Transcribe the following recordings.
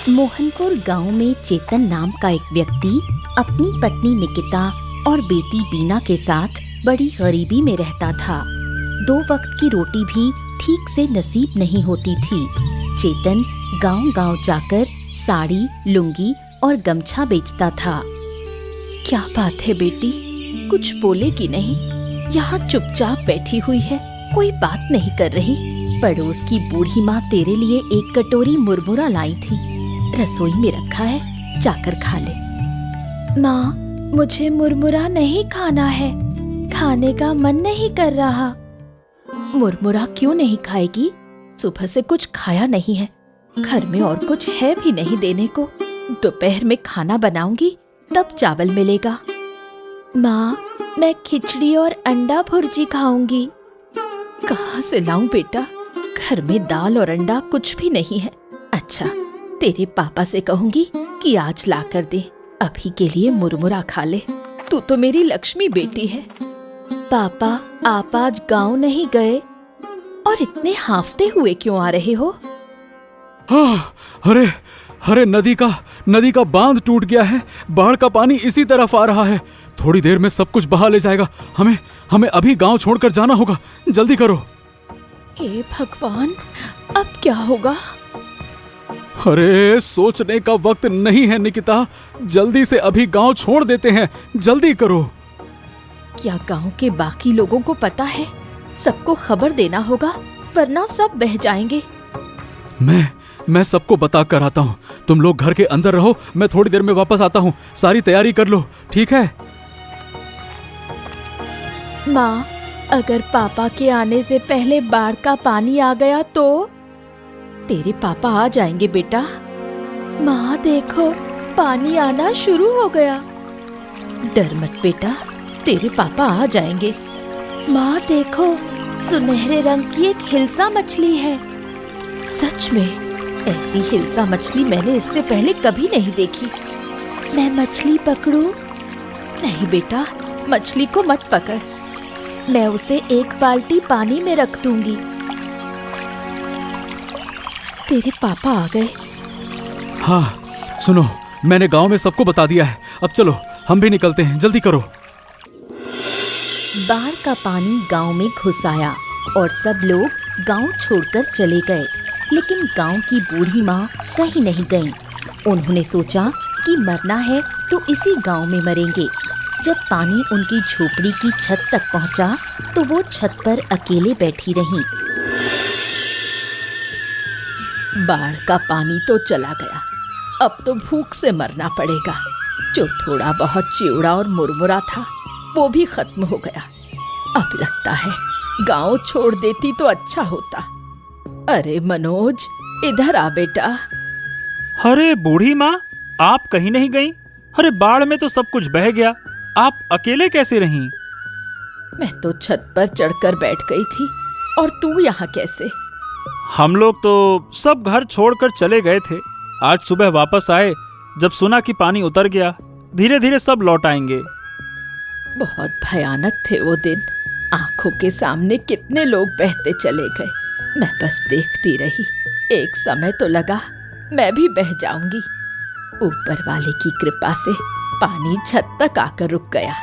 मोहनपुर गांव में चेतन नाम का एक व्यक्ति अपनी पत्नी निकिता और बेटी बीना के साथ बड़ी गरीबी में रहता था। 2 वक्त की रोटी भी ठीक से नसीब नहीं होती थी। चेतन गांव-गांव जाकर साड़ी, लुंगी और गमछा बेचता था। क्या बात है बेटी, कुछ बोलेगी नहीं? यहाँ चुपचाप बैठी हुई है, कोई बात नहीं कर रही। पड़ोस की बूढ़ी माँ तेरे लिए एक कटोरी मुरमुरा लाई थी, रसोई में रखा है, जाकर खा ले। माँ, मुझे मुरमुरा नहीं खाना है, खाने का मन नहीं कर रहा। मुरमुरा क्यों नहीं खाएगी? सुबह से कुछ खाया नहीं है, घर में और कुछ है भी नहीं देने को। दोपहर में खाना बनाऊंगी तब चावल मिलेगा। माँ, मैं खिचड़ी और अंडा भुर्जी खाऊंगी। कहाँ से लाऊं बेटा, घर में दाल और अंडा कुछ भी नहीं है। अच्छा, तेरे पापा से कहूंगी कि आज ला कर दे, अभी के लिए मुरमुरा खा ले। तू तो मेरी लक्ष्मी बेटी है। पापा, आप आज गांव नहीं गए और इतने हांफते हुए क्यों आ रहे हो? हाँ, अरे नदी का बांध टूट गया है। बाढ़ का पानी इसी तरफ आ रहा है। थोड़ी देर में सब कुछ बहा ले जाएगा। हमें अभी गांव छोड़कर जाना होगा। जल्दी करो। हे भगवान, अब क्या होगा? अरे सोचने का वक्त नहीं है निकिता, जल्दी से अभी गांव छोड़ देते हैं। जल्दी करो। क्या गांव के बाकी लोगों को पता है? सबको खबर देना होगा, वरना सब बह जाएंगे। मैं सबको बता कर आता हूँ। तुम लोग घर के अंदर रहो, मैं थोड़ी देर में वापस आता हूँ। सारी तैयारी कर लो, ठीक है? माँ, अगर पापा के आने से पहले बाढ़ का पानी आ गया तो? तेरे पापा आ जाएंगे बेटा। माँ देखो, पानी आना शुरू हो गया। डर मत बेटा, तेरे पापा आ जाएंगे। माँ देखो, सुनहरे रंग की एक हिल्सा मछली है। सच में? ऐसी हिल्सा मछली मैंने इससे पहले कभी नहीं देखी। मैं मछली पकड़ूं? नहीं बेटा, मछली को मत पकड़, मैं उसे एक बाल्टी पानी में रख दूंगी। तेरे पापा आ गए। हाँ सुनो, मैंने गांव में सबको बता दिया है। अब चलो, हम भी निकलते हैं, जल्दी करो। बाढ़ का पानी गांव में घुस आया और सब लोग गांव छोड़कर चले गए। लेकिन गांव की बूढ़ी माँ कहीं नहीं गईं। उन्होंने सोचा कि मरना है तो इसी गांव में मरेंगे। जब पानी उनकी झोपड़ी की छत तक पहुंचा तो वो छत पर अकेले बैठी रहीं। बाढ़ का पानी तो चला गया, अब तो भूख से मरना पड़ेगा। जो थोड़ा बहुत चिवड़ा और मुरमुरा था वो भी खत्म हो गया। अब लगता है गांव छोड़ देती तो अच्छा होता। अरे मनोज, इधर आ बेटा। अरे बूढ़ी माँ, आप कहीं नहीं गईं? अरे बाढ़ में तो सब कुछ बह गया, आप अकेले कैसे रहीं? मैं तो छत पर चढ़कर बैठ गई थी, और तू यहाँ कैसे? हम लोग तो सब घर छोड़कर चले गए थे। आज सुबह वापस आए, जब सुना कि पानी उतर गया। धीरे धीरे सब लौट आएंगे। बहुत भयानक थे वो दिन। आंखों के सामने कितने लोग बहते चले गए। मैं बस देखती रही। एक समय तो लगा मैं भी बह जाऊंगी। ऊपर वाले की कृपा से पानी छत तक आकर रुक गया।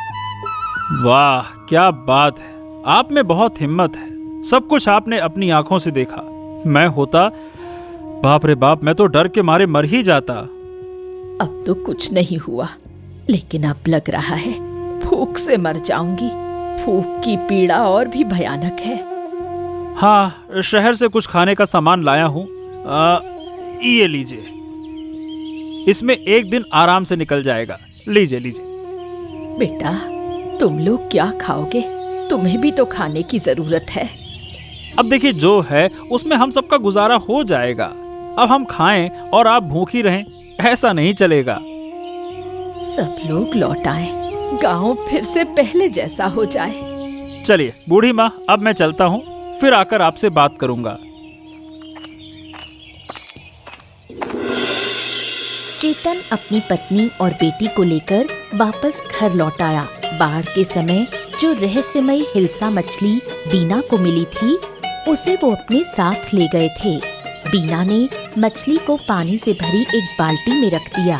वाह, क्या बात है! आप में बहुत हिम्मत है। सब कुछ आपने अपनी आंखों से देखा। मैं होता, बाप रे बाप, मैं तो डर के मारे मर ही जाता। अब तो कुछ नहीं हुआ, लेकिन अब लग रहा है भूख से मर जाऊंगी। भूख की पीड़ा और भी भयानक है। हाँ, शहर से कुछ खाने का सामान लाया हूँ। ये लीजिए, इसमें एक दिन आराम से निकल जाएगा। लीजिए लीजिए। बेटा, तुम लोग क्या खाओगे? तुम्हें भी तो खाने की जरूरत है। अब देखिए, जो है उसमें हम सबका गुजारा हो जाएगा। अब हम खाएं और आप भूखी रहें, ऐसा नहीं चलेगा। सब लोग लौट आए, गांव फिर से पहले जैसा हो जाए। चलिए बूढ़ी माँ, अब मैं चलता हूँ, फिर आकर आपसे बात करूंगा। चेतन अपनी पत्नी और बेटी को लेकर वापस घर लौट आया। बाढ़ के समय जो रहस्यमयी हिल्सा मछली बीना को मिली थी, उसे वो अपने साथ ले गए थे। बीना ने मछली को पानी से भरी एक बाल्टी में रख दिया।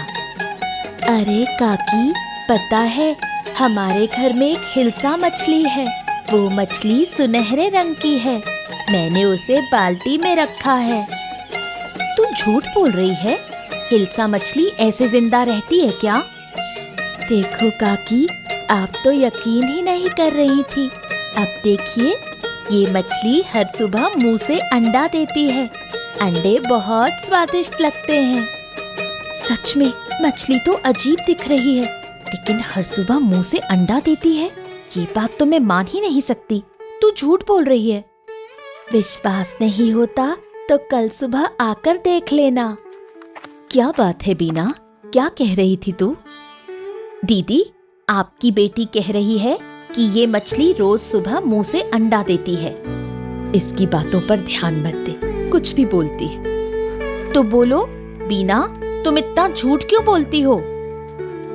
अरे काकी, पता है हमारे घर में एक हिल्सा मछली है। वो मछली सुनहरे रंग की है। मैंने उसे बाल्टी में रखा है। तू झूठ बोल रही है? हिल्सा मछली ऐसे जिंदा रहती है क्या? देखो काकी, आप तो यकीन ही नहीं कर रही थी। अब देखिए, ये मछली हर सुबह मुंह से अंडा देती है। अंडे बहुत स्वादिष्ट लगते हैं। सच में मछली तो अजीब दिख रही है, लेकिन हर सुबह मुंह से अंडा देती है। ये बात तो मैं मान ही नहीं सकती। तू झूठ बोल रही है। विश्वास नहीं होता तो कल सुबह आकर देख लेना। क्या बात है बीना, क्या कह रही थी तू? दीदी, आपकी बेटी कह रही है कि ये मछली रोज सुबह मुंह से अंडा देती है। इसकी बातों पर ध्यान मत दे, कुछ भी बोलती है। तो बोलो बीना, तुम इतना झूठ क्यों बोलती हो?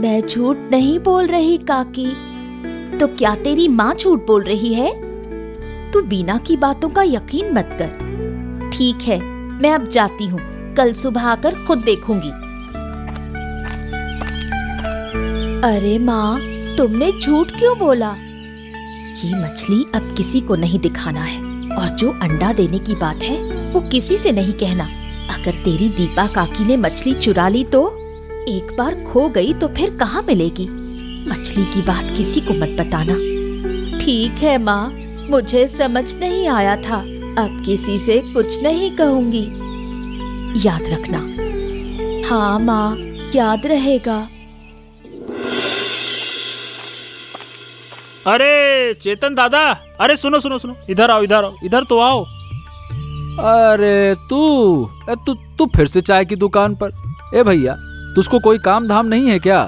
मैं झूठ नहीं बोल रही काकी। तो क्या तेरी माँ झूठ बोल रही है? तू बीना की बातों का यकीन मत कर। ठीक है, मैं अब जाती हूँ। कल सुबह आकर खुद देखूंगी। अरे माँ, तुमने झूठ क्यों बोला? ये मछली अब किसी को नहीं दिखाना है, और जो अंडा देने की बात है वो किसी से नहीं कहना। अगर तेरी दीपा काकी ने मछली चुरा ली तो एक बार खो गई तो फिर कहाँ मिलेगी? मछली की बात किसी को मत बताना। ठीक है माँ, मुझे समझ नहीं आया था। अब किसी से कुछ नहीं कहूंगी। याद रखना। हाँ माँ, याद रहेगा। अरे चेतन दादा, अरे सुनो सुनो सुनो, इधर आओ इधर आओ, इधर तो आओ। अरे तू फिर से चाय की दुकान पर? ए भैया, तुझको कोई काम धाम नहीं है क्या?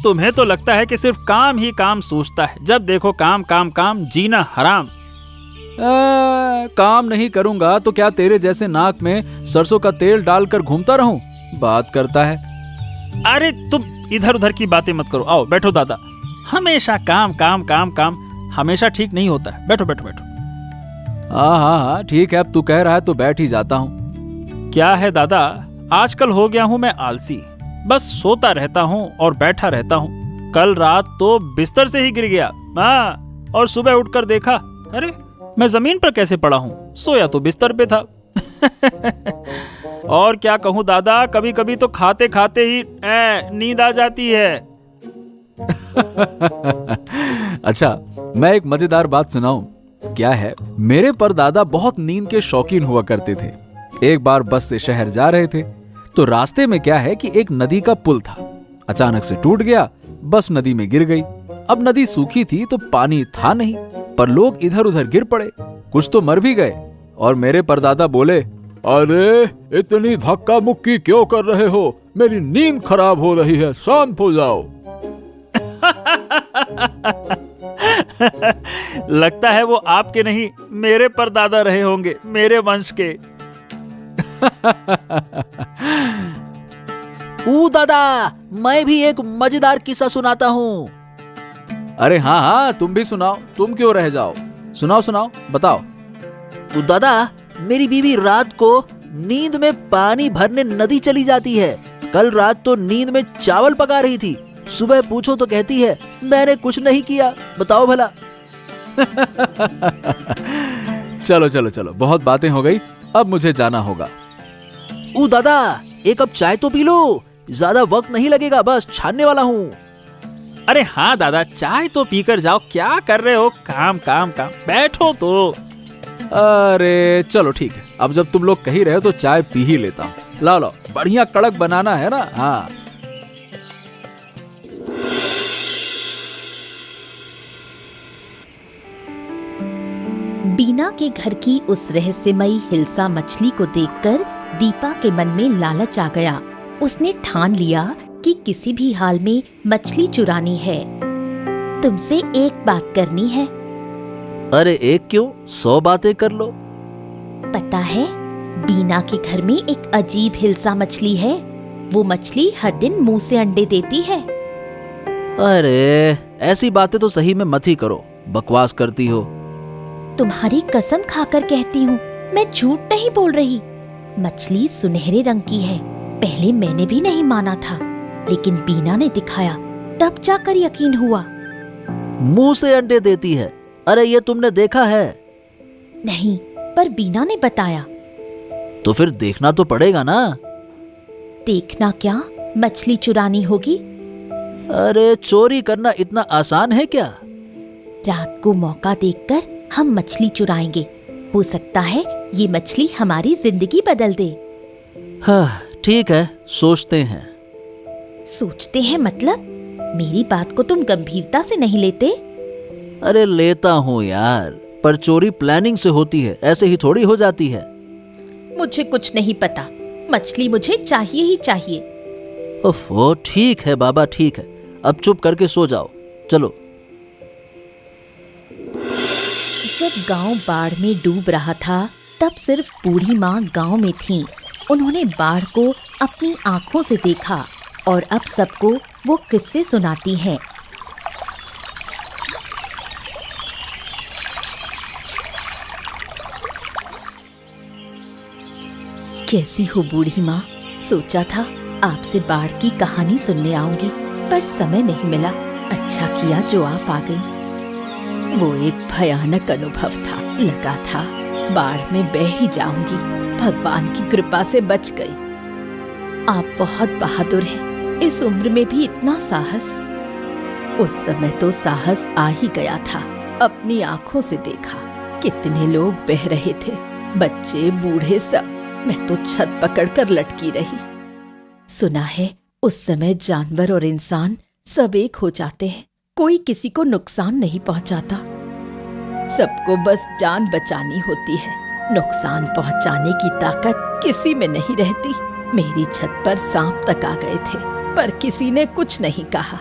तुम्हें तो लगता है कि सिर्फ काम ही काम सोचता है। जब देखो काम काम काम, जीना हराम। काम नहीं करूंगा तो क्या तेरे जैसे नाक में सरसों का तेल डालकर घूमता रहूं? बात करता है। अरे तुम इधर उधर की बातें मत करो, आओ बैठो दादा। हमेशा काम काम काम काम हमेशा ठीक नहीं होता है। बैठो बैठो बैठो। हाँ, ठीक है, अब तू कह रहा है तो बैठ ही जाता हूँ। क्या है दादा, आजकल हो गया हूँ मैं आलसी। बस सोता रहता हूँ और बैठा रहता हूँ। कल रात तो बिस्तर से ही गिर गया। हाँ, और सुबह उठकर देखा, अरे मैं जमीन पर कैसे पड़ा हूँ? सोया तो बिस्तर पे था। और क्या कहूँ दादा, कभी कभी तो खाते खाते ही नींद आ जाती है। अच्छा, मैं एक मजेदार बात सुनाऊं? क्या है, मेरे परदादा बहुत नींद के शौकीन हुआ करते थे। एक बार बस से शहर जा रहे थे तो रास्ते में क्या है कि एक नदी का पुल था। अचानक से टूट गया, बस नदी में गिर गई। अब नदी सूखी थी तो पानी था नहीं, पर लोग इधर उधर गिर पड़े, कुछ तो मर भी गए। और मेरे परदादा बोले, अरे इतनी धक्का मुक्की क्यों कर रहे हो? मेरी नींद खराब हो रही है, शांत हो जाओ। लगता है वो आपके नहीं, मेरे परदादा रहे होंगे, मेरे वंश के। दादा, मैं भी एक मजेदार किस्सा सुनाता हूँ। अरे हाँ, तुम भी सुनाओ, तुम क्यों रह जाओ? सुनाओ सुनाओ, बताओ। दादा, मेरी बीवी रात को नींद में पानी भरने नदी चली जाती है। कल रात तो नींद में चावल पका रही थी। सुबह पूछो तो कहती है मैंने कुछ नहीं किया। बताओ भला। चलो चलो चलो, बहुत बातें हो गई, अब मुझे जाना होगा। दादा, एक कप चाय तो पी लो, ज्यादा वक्त नहीं लगेगा, बस छानने वाला हूँ। अरे हाँ दादा, चाय तो पीकर जाओ, क्या कर रहे हो? काम काम काम, बैठो तो। अरे चलो ठीक है, अब जब तुम लोग कह रहे हो तो चाय पी ही लेता हूँ। लाओ लाओ, बढ़िया कड़क बनाना है ना। हाँ। बीना के घर की उस रहस्यमयी हिल्सा मछली को देखकर दीपा के मन में लालच आ गया। उसने ठान लिया कि किसी भी हाल में मछली चुरानी है। तुमसे एक बात करनी है। अरे एक क्यों, 100 बातें कर लो। पता है, बीना के घर में एक अजीब हिल्सा मछली है। वो मछली हर दिन मुंह से अंडे देती है। अरे ऐसी बातें तो सही में मत ही करो, बकवास करती हो। तुम्हारी कसम खाकर कहती हूँ, मैं झूठ नहीं बोल रही। मछली सुनहरे रंग की है। पहले मैंने भी नहीं माना था, लेकिन बीना ने दिखाया, तब जाकर यकीन हुआ। मुंह से अंडे देती है। अरे ये तुमने देखा है? नहीं, पर बीना ने बताया। तो फिर देखना तो पड़ेगा ना। देखना क्या, मछली चुरानी होगी। अरे चोरी करना इतना आसान है क्या? रात को मौका देखकर हम मछली चुराएंगे। हो सकता है ये मछली हमारी जिंदगी बदल दे। हाँ ठीक है, सोचते हैं। सोचते हैं मतलब? मेरी बात को तुम गंभीरता से नहीं लेते? अरे लेता हूँ यार, पर चोरी प्लानिंग से होती है, ऐसे ही थोड़ी हो जाती है। मुझे कुछ नहीं पता, मछली मुझे चाहिए ही चाहिए। ओफो, ठीक है बाबा, ठीक है, अब चुप करके सो जाओ। चलो। जब गांव बाढ़ में डूब रहा था, तब सिर्फ बूढ़ी माँ गांव में थीं। उन्होंने बाढ़ को अपनी आंखों से देखा और अब सबको वो किस्से सुनाती हैं। कैसी हो बूढ़ी माँ? सोचा था आपसे बाढ़ की कहानी सुनने आऊंगी, पर समय नहीं मिला। अच्छा किया जो आप आ गई। वो एक भयानक अनुभव था। लगा था बाढ़ में बह ही जाऊंगी, भगवान की कृपा से बच गई। आप बहुत बहादुर हैं, इस उम्र में भी इतना साहस। उस समय तो साहस आ ही गया था। अपनी आंखों से देखा कितने लोग बह रहे थे, बच्चे बूढ़े सब। मैं तो छत पकड़कर लटकी रही। सुना है उस समय जानवर और इंसान सब एक हो जाते हैं, कोई किसी को नुकसान नहीं पहुंचाता। सबको बस जान बचानी होती है, नुकसान पहुंचाने की ताकत किसी में नहीं रहती। मेरी छत पर सांप तक आ गए थे, पर किसी ने कुछ नहीं कहा।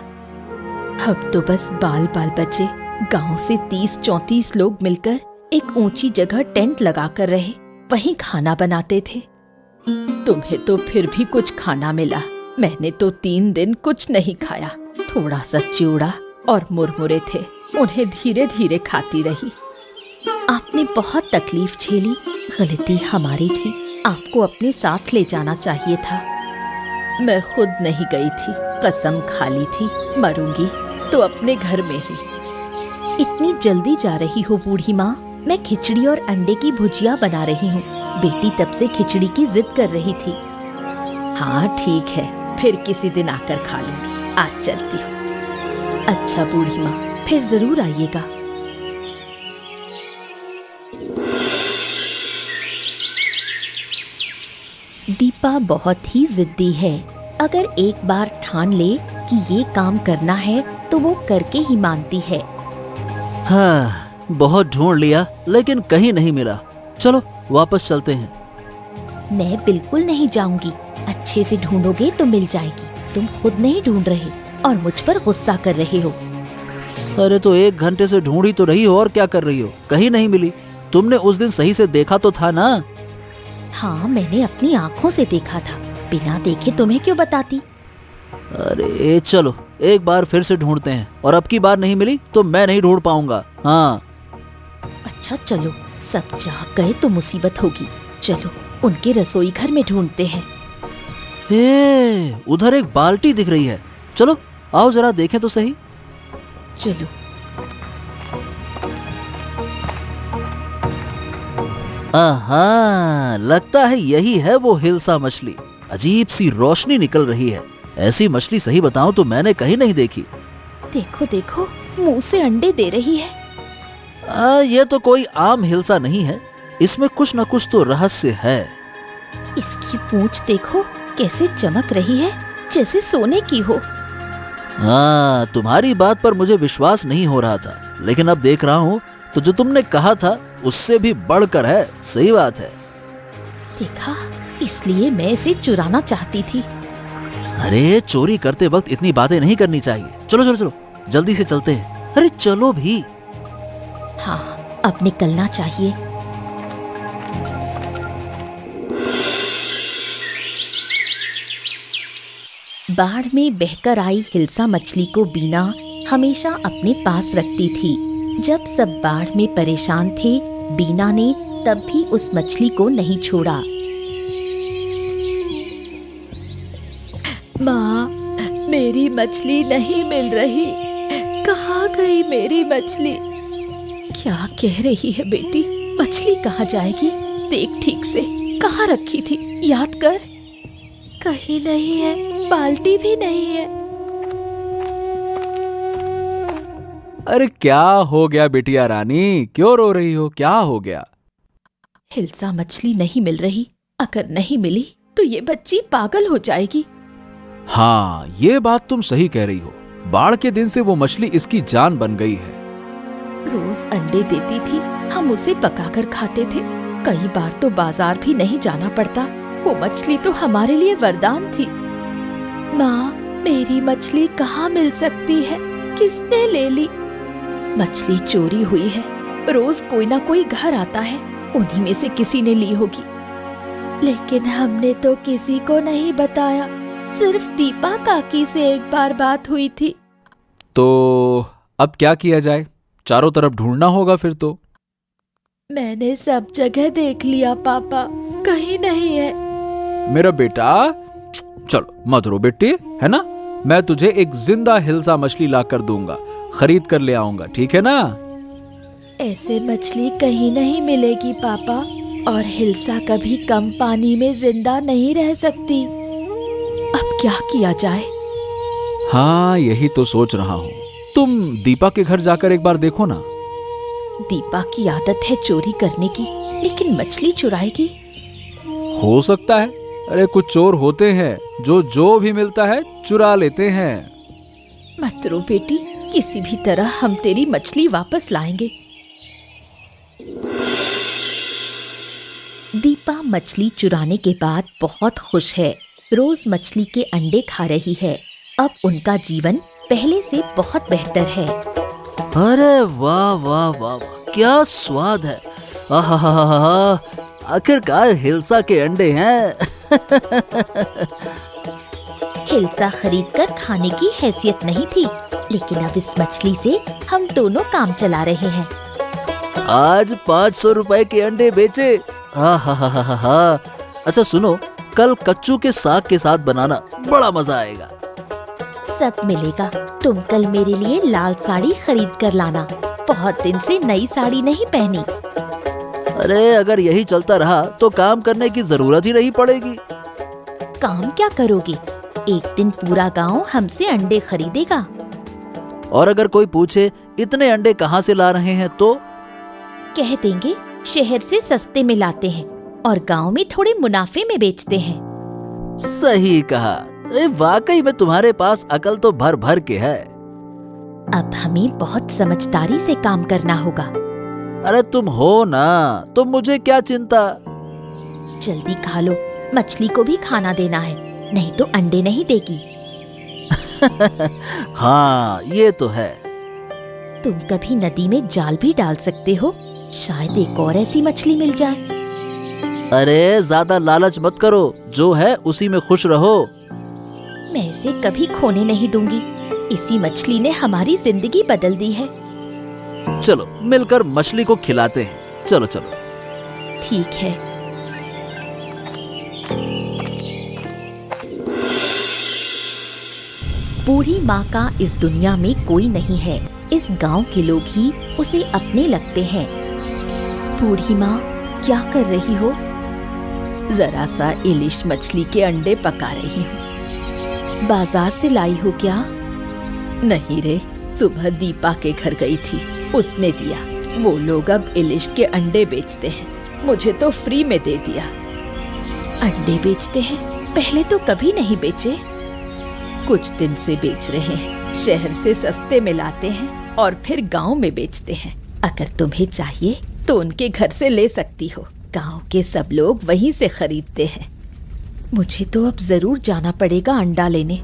हम तो बस बाल बाल बचे। गांव से 30-34 लोग मिलकर एक ऊंची जगह टेंट लगाकर रहे, वहीं खाना बनाते थे। तुम्हें तो फिर भी कुछ खाना मिला, मैंने तो 3 दिन कुछ नहीं खाया। थोड़ा सा चिवड़ा और मुरमुरे थे, उन्हें धीरे धीरे खाती रही। आपने बहुत तकलीफ झेली, गलती हमारी थी। आपको अपने साथ ले जाना चाहिए था। मैं खुद नहीं गई थी, कसम खा ली थी, मरूंगी तो अपने घर में ही। इतनी जल्दी जा रही हो बूढ़ी माँ? मैं खिचड़ी और अंडे की भुजिया बना रही हूँ। बेटी तब से खिचड़ी की जिद कर रही थी। हाँ ठीक है, फिर किसी दिन आकर खा लूंगी। आज चलती हूँ। अच्छा बूढ़ी माँ, फिर जरूर आइएगा। दीपा बहुत ही जिद्दी है। अगर एक बार ठान ले कि ये काम करना है तो वो करके ही मानती है। हाँ, बहुत ढूंढ लिया लेकिन कहीं नहीं मिला। चलो वापस चलते हैं। मैं बिल्कुल नहीं जाऊंगी। अच्छे से ढूंढोगे तो मिल जाएगी। तुम खुद नहीं ढूंढ रहे और मुझ पर गुस्सा कर रहे हो। अरे तो 1 घंटे से ढूंढी तो रही हो, और क्या कर रही हो? कहीं नहीं मिली। तुमने उस दिन सही से देखा तो था ना? हाँ, मैंने अपनी आँखों से देखा था। बिना देखे तुम्हें क्यों बताती? अरे चलो एक बार फिर से ढूंढते हैं, और अब की बार नहीं मिली तो मैं नहीं ढूंढ पाऊंगा। हाँ अच्छा चलो, सब जाग गए तो मुसीबत होगी। चलो उनके रसोई घर में ढूंढते हैं। उधर एक बाल्टी दिख रही है। चलो आओ जरा देखें तो सही। चलो। आहा, लगता है यही है वो हिल्सा मछली। अजीब सी रोशनी निकल रही है। ऐसी मछली सही बताऊं तो मैंने कहीं नहीं देखी। देखो देखो, मुंह से अंडे दे रही है। ये तो कोई आम हिल्सा नहीं है, इसमें कुछ न कुछ तो रहस्य है। इसकी पूंछ देखो कैसे चमक रही है, जैसे सोने की हो। हाँ, तुम्हारी बात पर मुझे विश्वास नहीं हो रहा था, लेकिन अब देख रहा हूँ तो जो तुमने कहा था उससे भी बढ़कर है। सही बात है। देखा, इसलिए मैं इसे चुराना चाहती थी। अरे चोरी करते वक्त इतनी बातें नहीं करनी चाहिए। चलो चलो चलो, जल्दी से चलते हैं। अरे चलो भी। हाँ, अब निकलना चाहिए। बाढ़ में बहकर आई हिल्सा मछली को बीना हमेशा अपने पास रखती थी। जब सब बाढ़ में परेशान थे, बीना ने तब भी उस मछली को नहीं छोड़ा। माँ, मेरी मछली नहीं मिल रही। कहाँ गई मेरी मछली? क्या कह रही है बेटी? मछली कहाँ जाएगी? देख ठीक से, कहाँ रखी थी? याद कर। कहीं नहीं है, बाल्टी भी नहीं है। अरे क्या हो गया बिटिया रानी, क्यों रो रही हो? क्या हो गया? हिल्सा मछली नहीं मिल रही। अगर नहीं मिली तो ये बच्ची पागल हो जाएगी। हाँ, ये बात तुम सही कह रही हो। बाढ़ के दिन से वो मछली इसकी जान बन गई है। रोज अंडे देती थी, हम उसे पकाकर खाते थे। कई बार तो बाजार भी नहीं जाना पड़ता। वो मछली तो हमारे लिए वरदान थी। माँ, मेरी मछली कहाँ मिल सकती है? किसने ले ली? मछली चोरी हुई है। रोज कोई ना कोई घर आता है, उन्हीं में से किसी ने ली होगी। लेकिन हमने तो किसी को नहीं बताया। सिर्फ दीपा काकी से एक बार बात हुई थी। तो अब क्या किया जाए? चारों तरफ ढूंढना होगा फिर तो। मैंने सब जगह देख लिया पापा, कहीं नहीं है। मेरा बेटा, चलो मत रो बेटी, है ना? मैं तुझे एक जिंदा हिल्सा मछली लाकर दूंगा, खरीद कर ले आऊंगा, ठीक है ना? ऐसे मछली कहीं नहीं मिलेगी पापा, और हिल्सा कभी कम पानी में जिंदा नहीं रह सकती। अब क्या किया जाए? हाँ, यही तो सोच रहा हूँ। तुम दीपा के घर जाकर एक बार देखो ना। दीपा की आदत है चोरी करने की, लेकिन मछली चुराएगी? हो सकता है। अरे कुछ चोर होते हैं जो भी मिलता है चुरा लेते हैं। मत रो बेटी, किसी भी तरह हम तेरी मछली वापस लाएंगे। दीपा मछली चुराने के बाद बहुत खुश है। रोज मछली के अंडे खा रही है। अब उनका जीवन पहले से बहुत बेहतर है। अरे वाह वाह वाह वाह, क्या स्वाद है। आहा, आखिरकार हिल्सा के अंडे हैं। हिल्सा खरीदकर खाने की हैसियत नहीं थी, लेकिन अब इस मछली से हम दोनों काम चला रहे हैं। आज 500 रुपए के अंडे बेचे। हा। अच्छा सुनो, कल कच्चू के साग के साथ बनाना, बड़ा मजा आएगा। सब मिलेगा। तुम कल मेरे लिए लाल साड़ी खरीद कर लाना। बहुत दिन से नई साड़ी नहीं पहनी। अरे अगर यही चलता रहा तो काम करने की जरूरत ही नहीं पड़ेगी। काम क्या करोगे? एक दिन पूरा गांव हमसे अंडे खरीदेगा। और अगर कोई पूछे इतने अंडे कहाँ से ला रहे हैं तो कह देंगे शहर से सस्ते में लाते हैं और गांव में थोड़े मुनाफे में बेचते हैं। सही कहा। वाकई में तुम्हारे पास अकल तो भर भर के है। अब हमें बहुत समझदारी से काम करना होगा। अरे तुम हो ना, तो मुझे क्या चिंता। जल्दी खा लो, मछली को भी खाना देना है, नहीं तो अंडे नहीं देगी। हाँ ये तो है। तुम कभी नदी में जाल भी डाल सकते हो, शायद एक और ऐसी मछली मिल जाए। अरे ज्यादा लालच मत करो, जो है उसी में खुश रहो। मैं इसे कभी खोने नहीं दूंगी। इसी मछली ने हमारी जिंदगी बदल दी है। चलो मिलकर मछली को खिलाते हैं। चलो चलो। ठीक है। बूढ़ी माँ का इस दुनिया में कोई नहीं है। इस गांव के लोग ही उसे अपने लगते हैं। बूढ़ी माँ, क्या कर रही हो? जरा सा इलिश मछली के अंडे पका रही हूँ। बाजार से लाई हो क्या? नहीं रे, सुबह दीपा के घर गई थी, उसने दिया। वो लोग अब इलिश के अंडे बेचते हैं, मुझे तो फ्री में दे दिया। अंडे बेचते हैं? पहले तो कभी नहीं बेचे। कुछ दिन से बेच रहे हैं। शहर से सस्ते में लाते हैं और फिर गांव में बेचते हैं। अगर तुम्हें चाहिए तो उनके घर से ले सकती हो। गांव के सब लोग वहीं से खरीदते हैं। मुझे तो अब जरूर जाना पड़ेगा अंडा लेने।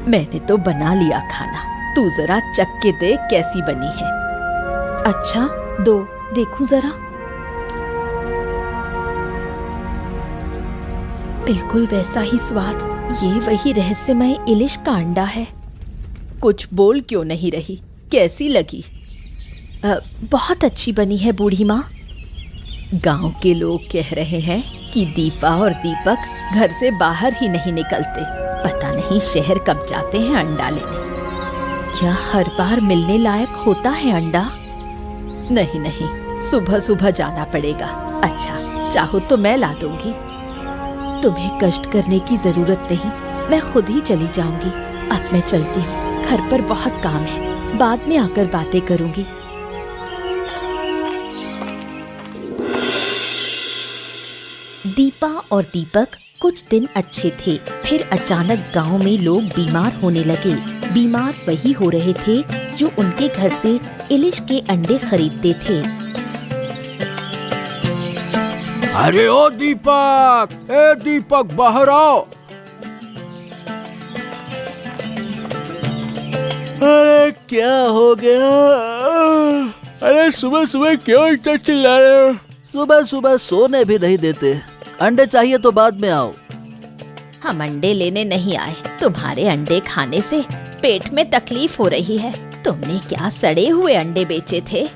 मैंने तो बना लिया खाना, तू जरा चख के देख कैसी बनी है। अच्छा दो, देखूं जरा। बिल्कुल वैसा ही स्वाद। ये वही रहस्यमय इलिश का अंडा है। कुछ बोल क्यों नहीं रही? कैसी लगी? बहुत अच्छी बनी है बूढ़ी माँ। गांव के लोग कह रहे हैं कि दीपा और दीपक घर से बाहर ही नहीं निकलते। पता नहीं शहर कब जाते हैं अंडा लेने। क्या हर बार मिलने लायक होता है अंडा? नहीं नहीं, सुबह सुबह जाना पड़ेगा। अच्छा, चाहो तो मैं ला दूंगी। तुम्हें कष्ट करने की जरूरत नहीं, मैं खुद ही चली जाऊंगी। अब मैं चलती हूँ, घर पर बहुत काम है, बाद में आकर बातें करूंगी। दीपा और दीपक कुछ दिन अच्छे थे, फिर अचानक गांव में लोग बीमार होने लगे। बीमार वही हो रहे थे जो उनके घर से इलिश के अंडे खरीदते थे। अरे ओ दीपक, ए दीपक बाहर आओ। अरे क्या हो गया? अरे सुबह सुबह क्यों इतना चिल्ला रहे हो? सुबह सुबह सोने भी नहीं देते। अंडे चाहिए तो बाद में आओ। हम अंडे लेने नहीं आए, तुम्हारे अंडे खाने से पेट में तकलीफ हो रही है। तुमने क्या सड़े हुए अंडे बेचे थे?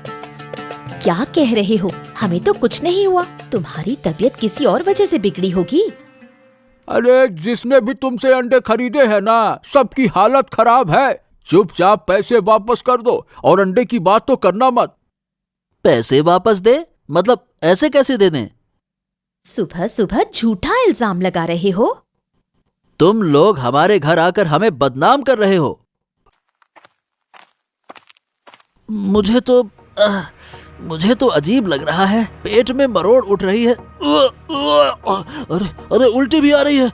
क्या कह रहे हो? हमें तो कुछ नहीं हुआ, तुम्हारी तबीयत किसी और वजह से बिगड़ी होगी। अरे जिसने भी तुमसे अंडे खरीदे हैं ना, सबकी हालत खराब है। चुपचाप पैसे वापस कर दो और अंडे की बात तो करना मत। पैसे वापस दे? मतलब ऐसे कैसे दे दें? सुबह सुबह झूठा इल्जाम लगा रहे हो। तुम लोग हमारे घर आकर हमें बदनाम कर रहे हो। मुझे तो अजीब लग रहा है। पेट में मरोड़ उठ रही है। अरे उल्टी भी आ रही है।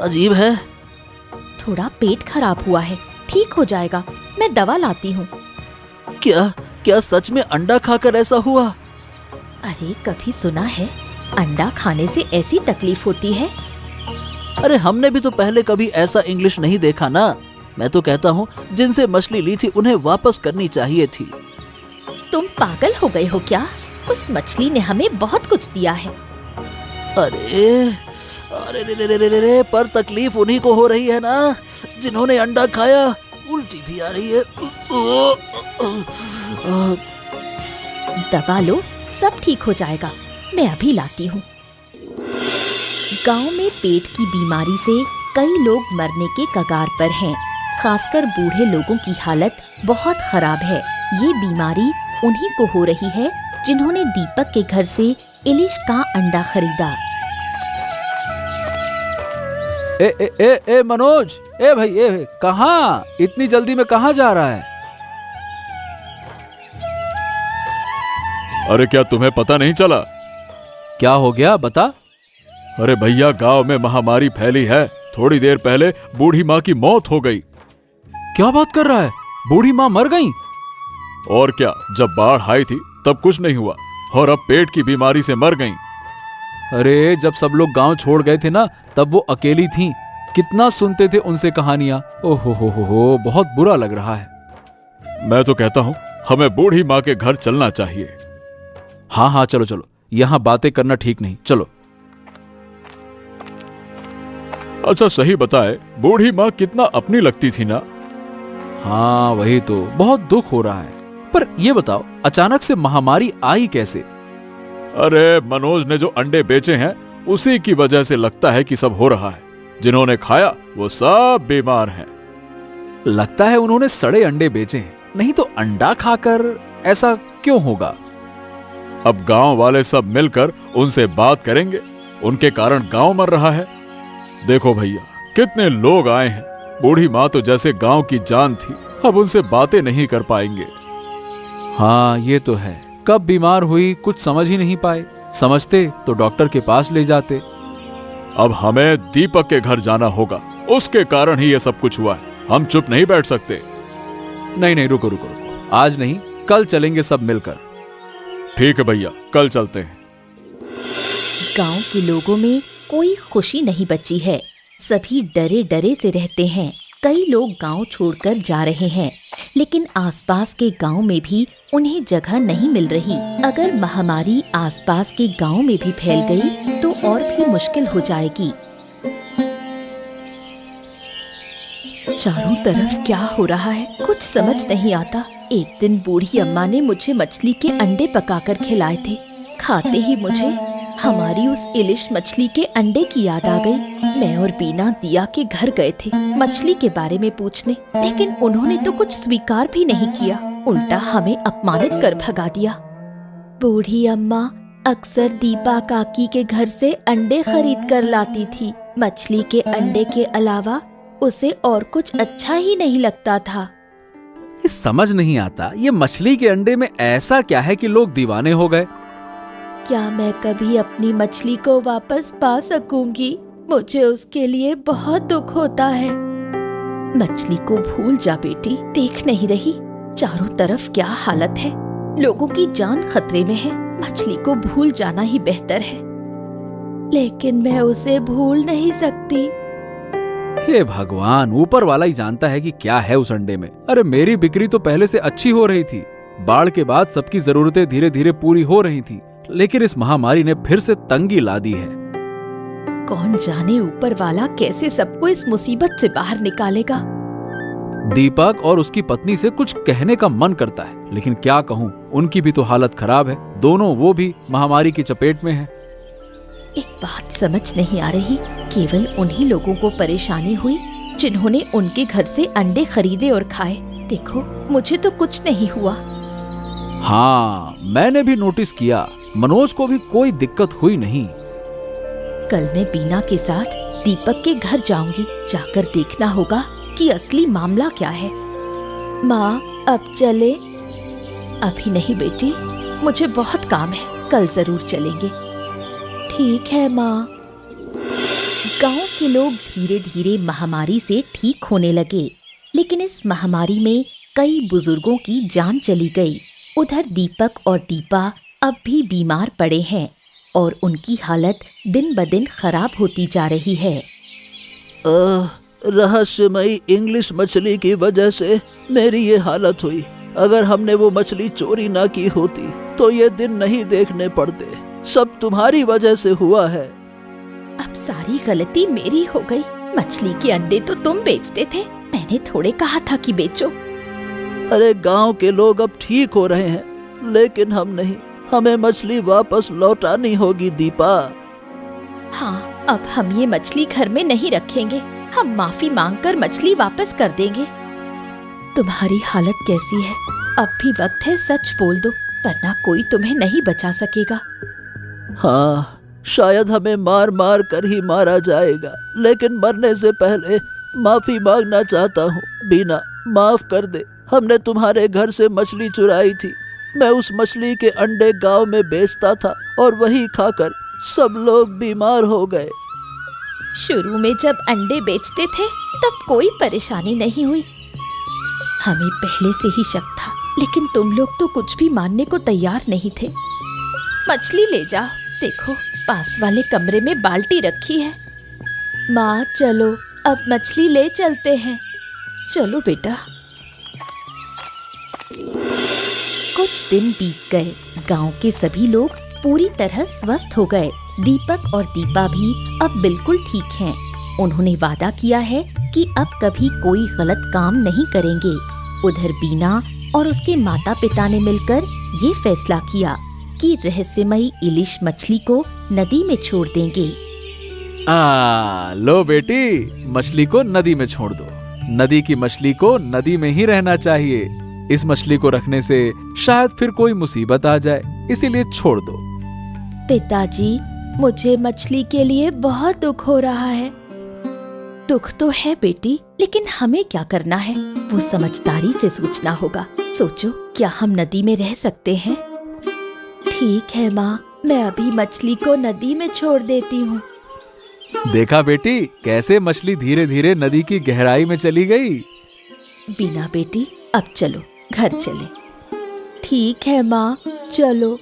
अजीब है। थोड़ा पेट खराब हुआ है, ठीक हो जाएगा। मैं दवा लाती हूँ। क्या सच में अंडा खाकर ऐसा हुआ? अरे कभी सुना है अंडा खाने से ऐसी तकलीफ होती है? अरे हमने भी तो पहले कभी ऐसा इंग्लिश नहीं देखा ना। मैं तो कहता हूँ जिनसे मछली ली थी उन्हें वापस करनी चाहिए थी। तुम पागल हो गए हो क्या? उस मछली ने हमें बहुत कुछ दिया है। अरे रे, पर तकलीफ उन्हीं को हो रही है ना जिन्होंने अंडा खाया। उल्टी भी आ रही है। दवा लो, सब ठीक हो जाएगा। मैं अभी लाती हूँ। गांव में पेट की बीमारी से कई लोग मरने के कगार पर हैं। खासकर बूढ़े लोगों की हालत बहुत खराब है। ये बीमारी उन्हीं को हो रही है जिन्होंने दीपक के घर से इलिश का अंडा खरीदा। ए मनोज, ए भाई, कहाँ? इतनी जल्दी में कहाँ जा रहा है? अरे क्या तुम्हें पता नहीं चला? क्या हो गया बता? अरे भैया, गांव में महामारी फैली है। थोड़ी देर पहले बूढ़ी माँ की मौत हो गई। क्या बात कर रहा है? बूढ़ी माँ मर गई? और क्या, जब बाढ़ आई थी तब कुछ नहीं हुआ और अब पेट की बीमारी से मर गई। अरे जब सब लोग गांव छोड़ गए थे ना, तब वो अकेली थीं। कितना सुनते थे उनसे कहानियां। ओहो हो, बहुत बुरा लग रहा है। मैं तो कहता हूँ हमें बूढ़ी माँ के घर चलना चाहिए। हाँ चलो, यहाँ बातें करना ठीक नहीं, चलो। अच्छा सही बताए, बूढ़ी माँ कितना अपनी लगती थी ना? हाँ वही तो, बहुत दुख हो रहा है। पर ये बताओ, अचानक से महामारी आई कैसे? अरे मनोज ने जो अंडे बेचे हैं उसी की वजह से लगता है कि सब हो रहा है। जिन्होंने खाया वो सब बीमार हैं। लगता है उन्होंने सड़े अंडे बेचे हैं, नहीं तो अंडा खाकर ऐसा क्यों होगा? अब गांव वाले सब मिलकर उनसे बात करेंगे। उनके कारण गांव मर रहा है। देखो भैया, कितने लोग आए हैं। बूढ़ी माँ तो जैसे गांव की जान थी, अब उनसे बातें नहीं कर पाएंगे। हाँ ये तो है, कब बीमार हुई कुछ समझ ही नहीं पाए। समझते तो डॉक्टर के पास ले जाते। अब हमें दीपक के घर जाना होगा, उसके कारण ही ये सब कुछ हुआ है। हम चुप नहीं बैठ सकते। नहीं, रुको, आज नहीं, कल चलेंगे सब मिलकर। ठीक है भैया, कल चलते हैं। गांव के लोगों में कोई खुशी नहीं बची है। सभी डरे डरे से रहते हैं। कई लोग गांव छोड़कर जा रहे हैं, लेकिन आसपास के गांव में भी उन्हें जगह नहीं मिल रही। अगर महामारी आसपास के गांव में भी फैल गई तो और भी मुश्किल हो जाएगी। चारों तरफ क्या हो रहा है कुछ समझ नहीं आता। एक दिन बूढ़ी अम्मा ने मुझे मछली के अंडे पकाकर खिलाए थे। खाते ही मुझे हमारी उस इलिश मछली के अंडे की याद आ गई। मैं और बीना दिया के घर गए थे मछली के बारे में पूछने, लेकिन उन्होंने तो कुछ स्वीकार भी नहीं किया, उल्टा हमें अपमानित कर भगा दिया। बूढ़ी अम्मा अक्सर दीपा काकी के घर से अंडे खरीद कर लाती थी। मछली के अंडे के अलावा उसे और कुछ अच्छा ही नहीं लगता था। ये समझ नहीं आता, ये मछली के अंडे में ऐसा क्या है कि लोग दीवाने हो गए? क्या मैं कभी अपनी मछली को वापस पा सकूंगी? मुझे उसके लिए बहुत दुख होता है। मछली को भूल जा बेटी, देख नहीं रही चारों तरफ क्या हालत है, लोगों की जान खतरे में है। मछली को भूल जाना ही बेहतर है, लेकिन मैं उसे भूल नहीं सकती। हे भगवान, ऊपर वाला ही जानता है कि क्या है उस अंडे में। अरे मेरी बिक्री तो पहले से अच्छी हो रही थी, बाढ़ के बाद सबकी जरूरतें धीरे धीरे पूरी हो रही थी, लेकिन इस महामारी ने फिर से तंगी ला दी है। कौन जाने ऊपर वाला कैसे सबको इस मुसीबत से बाहर निकालेगा। दीपक और उसकी पत्नी से कुछ कहने का मन करता है, लेकिन क्या कहूँ, उनकी भी तो हालत खराब है। दोनों वो भी महामारी की चपेट में है। एक बात समझ नहीं आ रही, केवल उन्हीं लोगों को परेशानी हुई जिन्होंने उनके घर से अंडे खरीदे और खाए। देखो मुझे तो कुछ नहीं हुआ। हाँ, मैंने भी नोटिस किया, मनोज को भी कोई दिक्कत हुई नहीं। कल मैं बीना के साथ दीपक के घर जाऊंगी, जाकर देखना होगा कि असली मामला क्या है। माँ अब चले? अभी नहीं बेटी, मुझे बहुत काम है, कल जरूर चलेंगे। ठीक है माँ। गांव के लोग धीरे धीरे महामारी से ठीक होने लगे, लेकिन इस महामारी में कई बुजुर्गों की जान चली गई। उधर दीपक और दीपा अब भी बीमार पड़े हैं और उनकी हालत दिन ब दिन खराब होती जा रही है। रहस्यमयी इंग्लिश मछली की वजह से मेरी ये हालत हुई। अगर हमने वो मछली चोरी ना की होती तो ये दिन नहीं देखने पड़ते। सब तुम्हारी वजह से हुआ है। अब सारी गलती मेरी हो गई। मछली के अंडे तो तुम बेचते थे, मैंने थोड़े कहा था कि बेचो। अरे गांव के लोग अब ठीक हो रहे हैं, लेकिन हम नहीं। हमें मछली वापस लौटानी होगी दीपा। हाँ, अब हम ये मछली घर में नहीं रखेंगे। हम माफी मांगकर मछली वापस कर देंगे। तुम्हारी हालत कैसी है? अब भी वक्त है, सच बोल दो, वरना कोई तुम्हें नहीं बचा सकेगा। हाँ, शायद हमें मार मार कर ही मारा जाएगा, लेकिन मरने से पहले माफी मांगना चाहता हूँ। बीना, माफ कर दे। हमने तुम्हारे घर से मछली चुराई थी। मैं उस मछली के अंडे गांव में बेचता था और वही खाकर सब लोग बीमार हो गए। शुरू में जब अंडे बेचते थे तब कोई परेशानी नहीं हुई। हमें पहले से ही शक था, लेकिन तुम लोग तो कुछ भी मानने को तैयार नहीं थे। मछली ले जाओ, देखो पास वाले कमरे में बाल्टी रखी है। माँ चलो, अब मछली ले चलते हैं। चलो बेटा। कुछ दिन बीत गए। गांव के सभी लोग पूरी तरह स्वस्थ हो गए। दीपक और दीपा भी अब बिल्कुल ठीक हैं। उन्होंने वादा किया है कि अब कभी कोई गलत काम नहीं करेंगे। उधर बीना और उसके माता पिता ने मिलकर ये फैसला किया कि रहस्यमयी इलिश मछली को नदी में छोड़ देंगे। लो बेटी, मछली को नदी में छोड़ दो। नदी की मछली को नदी में ही रहना चाहिए। इस मछली को रखने से शायद फिर कोई मुसीबत आ जाए, इसीलिए छोड़ दो। पिताजी, मुझे मछली के लिए बहुत दुख हो रहा है। दुख तो है बेटी, लेकिन हमें क्या करना है, वो समझदारी से सोचना होगा। सोचो, क्या हम नदी में रह सकते हैं? ठीक है माँ, मैं अभी मछली को नदी में छोड़ देती हूँ। देखा बेटी, कैसे मछली धीरे धीरे नदी की गहराई में चली गई। बीना बेटी, अब चलो घर चले। ठीक है माँ, चलो।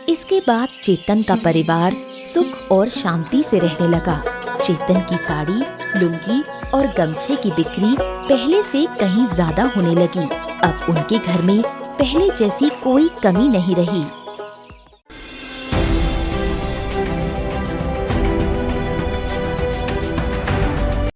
इसके बाद चेतन का परिवार सुख और शांति से रहने लगा। चेतन की साड़ी, लुंगी और गमछे की बिक्री पहले से कहीं ज्यादा होने लगी। अब उनके घर में पहले जैसी कोई कमी नहीं रही।